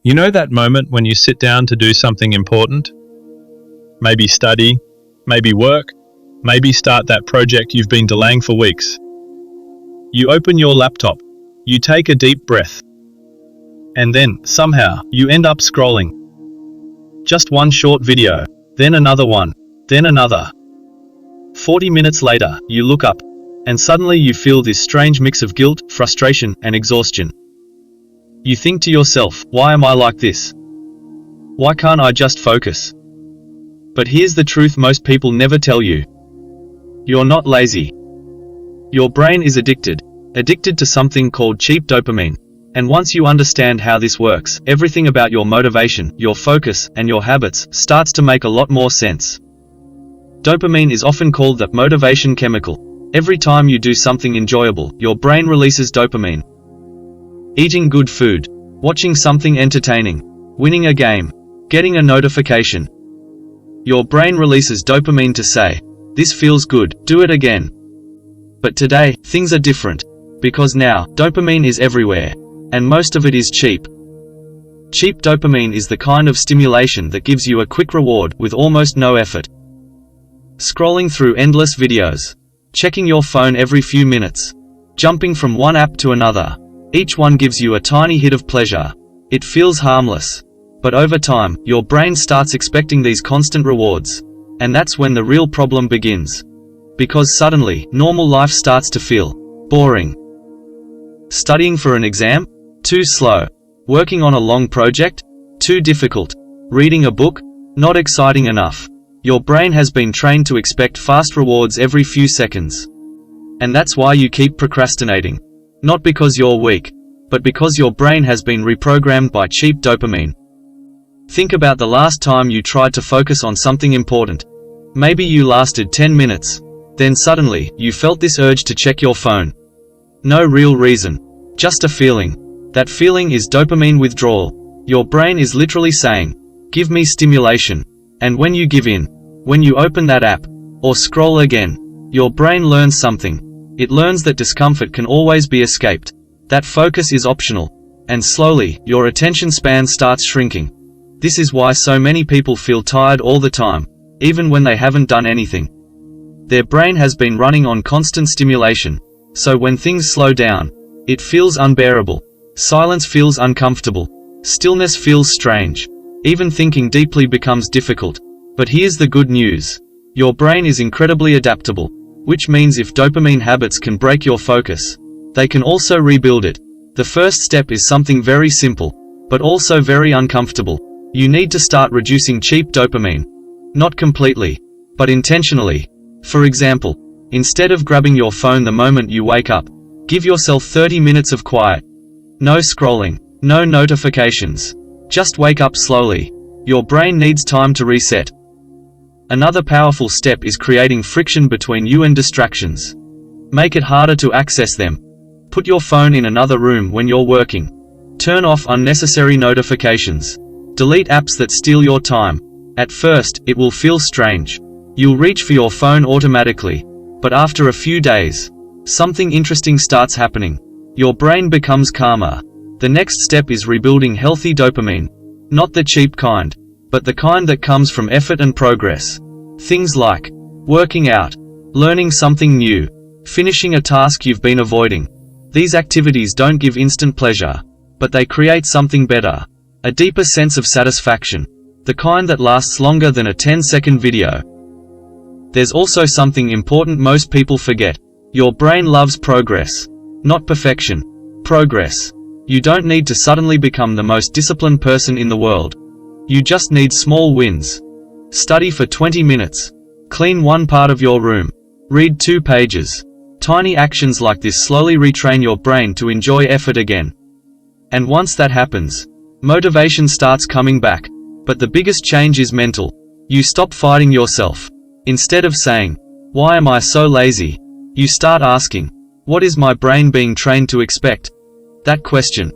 You know that moment when you sit down to do something important? Maybe study, maybe work, maybe start that project you've been delaying for weeks. You open your laptop, you take a deep breath, and then, somehow, you end up scrolling. Just one short video, then another one, then another. 40 minutes later, you look up, and suddenly you feel this strange mix of guilt, frustration, and exhaustion. You think to yourself, why am I like this? Why can't I just focus? But here's the truth most people never tell you. You're not lazy. Your brain is addicted to something called cheap dopamine. And once you understand how this works, everything about your motivation, your focus, and your habits starts to make a lot more sense. Dopamine is often called the motivation chemical. Every time you do something enjoyable, your brain releases dopamine. Eating good food, watching something entertaining, winning a game, getting a notification. Your brain releases dopamine to say, this feels good, do it again. But today, things are different. Because now, dopamine is everywhere. And most of it is cheap. Cheap dopamine is the kind of stimulation that gives you a quick reward with almost no effort. Scrolling through endless videos, checking your phone every few minutes, jumping from one app to another. Each one gives you a tiny hit of pleasure. It feels harmless. But over time, your brain starts expecting these constant rewards. And that's when the real problem begins. Because suddenly, normal life starts to feel boring. Studying for an exam? Too slow. Working on a long project? Too difficult. Reading a book? Not exciting enough. Your brain has been trained to expect fast rewards every few seconds. And that's why you keep procrastinating. Not because you're weak, but because your brain has been reprogrammed by cheap dopamine. Think about the last time you tried to focus on something important. Maybe you lasted 10 minutes. Then suddenly, you felt this urge to check your phone. No real reason. Just a feeling. That feeling is dopamine withdrawal. Your brain is literally saying, give me stimulation. And when you give in, when you open that app, or scroll again, your brain learns something. It learns that discomfort can always be escaped. That focus is optional. And slowly, your attention span starts shrinking. This is why so many people feel tired all the time, even when they haven't done anything. Their brain has been running on constant stimulation. So when things slow down, it feels unbearable. Silence feels uncomfortable. Stillness feels strange. Even thinking deeply becomes difficult. But here's the good news. Your brain is incredibly adaptable. Which means if dopamine habits can break your focus, they can also rebuild it. The first step is something very simple, but also very uncomfortable. You need to start reducing cheap dopamine. Not completely, but intentionally. For example, instead of grabbing your phone the moment you wake up, give yourself 30 minutes of quiet. No scrolling, no notifications. Just wake up slowly. Your brain needs time to reset. Another powerful step is creating friction between you and distractions. Make it harder to access them. Put your phone in another room when you're working. Turn off unnecessary notifications. Delete apps that steal your time. At first, it will feel strange. You'll reach for your phone automatically. But after a few days, something interesting starts happening. Your brain becomes calmer. The next step is rebuilding healthy dopamine. Not the cheap kind, but the kind that comes from effort and progress. Things like working out, learning something new, finishing a task you've been avoiding. These activities don't give instant pleasure, but they create something better. A deeper sense of satisfaction. The kind that lasts longer than a 10-second video. There's also something important most people forget. Your brain loves progress. Not perfection. Progress. You don't need to suddenly become the most disciplined person in the world. You just need small wins. Study for 20 minutes. Clean one part of your room. Read 2 pages. Tiny actions like this slowly retrain your brain to enjoy effort again. And once that happens, motivation starts coming back. But the biggest change is mental. You stop fighting yourself. Instead of saying, why am I so lazy? You start asking, what is my brain being trained to expect? That question